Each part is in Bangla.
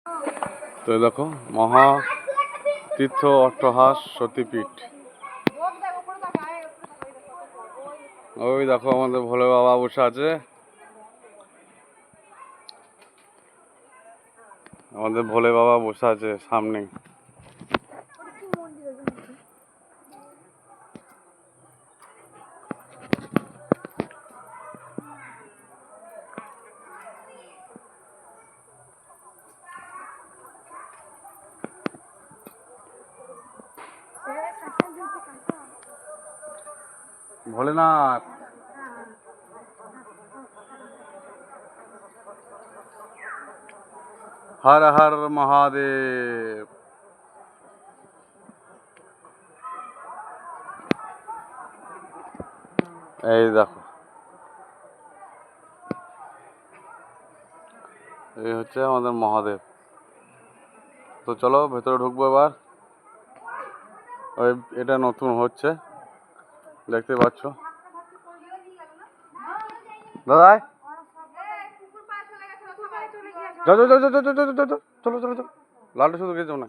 তো দেখো মহা তীর্থ অট্টহাস সতীপীঠ। ওই দেখো আমাদের ভোলে বাবা বসে আছে, আমাদের ভোলে বাবা বসে আছে সামনে। ভোলেনাথ হর হর মহাদেব। এই দেখো এই হচ্ছে আমাদের মহাদেব। তো চলো ভেতরে ঢুকবো এবার। ওই এটা নতুন হচ্ছে, দেখতে পাচ্ছ দাদা। যাও যাও যাও যাও যাও যাও যাও, চলো চলো চলো, লালটা শুধু গেছো না।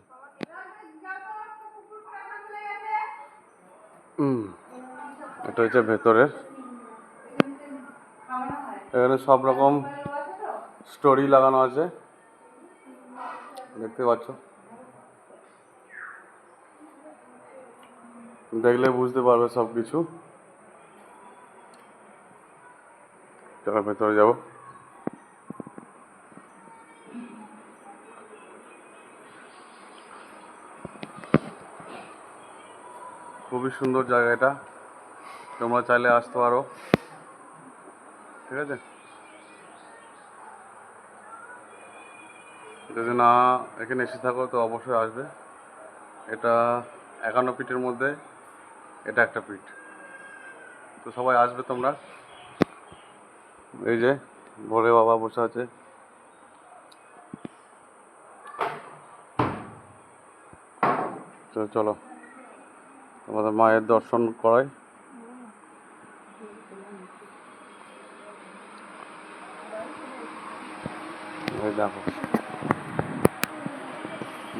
এটা হচ্ছে ভেতরের, এখানে সব রকম স্টোরি লাগানো আছে, দেখতে পাচ্ছ। দেখলে বুঝতে পারবে সব কিছু। চলো ভেতরে যাবো। খুবই সুন্দর জায়গা এটা, তোমরা চাইলে আসতে পারো, ঠিক আছে। যদি না এখানে এসে থাকো তো অবশ্যই আসবে। এটা 51 পিঠের মধ্যে এটা একটা পিঠ, তো সবাই আসবে তোমরা। এই যে ভোলে বাবা বসে আছে, তো চলো আমাদের মায়ের দর্শন করাই। এই দেখো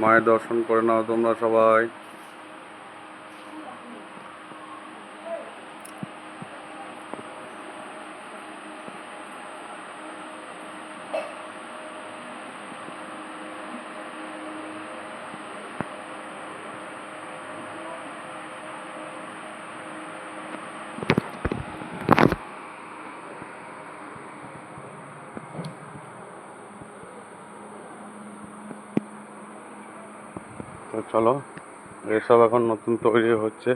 মায়ের দর্শন করে নাও তোমরা সবাই। তো চলো, এসব এখন নতুন তৈরি হচ্ছে।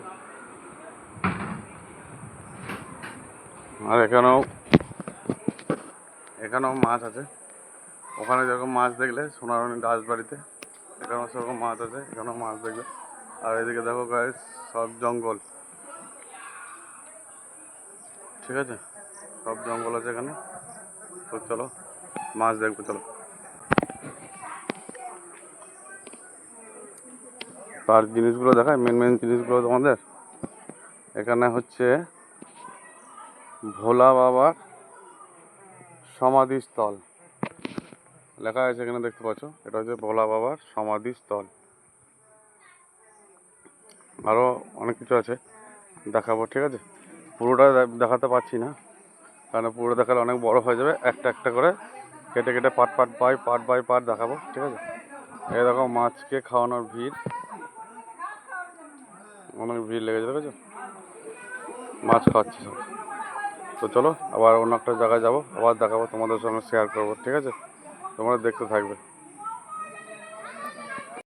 আর এখানেও মাছ আছে, ওখানে যেরকম মাছ দেখলে সোনারণী রাজবাড়িতে, এখানেও সেরকম মাছ আছে, এখানেও মাছ দেখবে। আর এদিকে দেখো গাইস সব জঙ্গল, ঠিক আছে, সব জঙ্গল আছে এখানে। তো চলো মাছ দেখবো, চলো। তার জিনিসগুলো দেখায়, মেন জিনিসগুলো তোমাদের। এখানে হচ্ছে ভোলা বাবার সমাধিস্থল লেখা আছে, এখানে দেখতে পাচ্ছ। এটা হচ্ছে ভোলা বাবার সমাধিস্থল। আরও অনেক কিছু আছে, দেখাবো, ঠিক আছে। পুরোটা দেখাতে পারছি না, কারণ পুরো দেখালে অনেক বড় হয়ে যাবে। একটা একটা করে কেটে কেটে পার্ট বাই পার্ট দেখাবো, ঠিক আছে। এই দেখো মাছকে খাওয়ানোর ভিড়, অনেক ভিড় লেগেছে, দেখেছো, মাছ খাওয়াচ্ছে সব। তো চলো আবার অন্য একটা জায়গায় যাবো, আবার দেখাবো, তোমাদের সঙ্গে শেয়ার করবো, ঠিক আছে। তোমরা দেখতে থাকবে।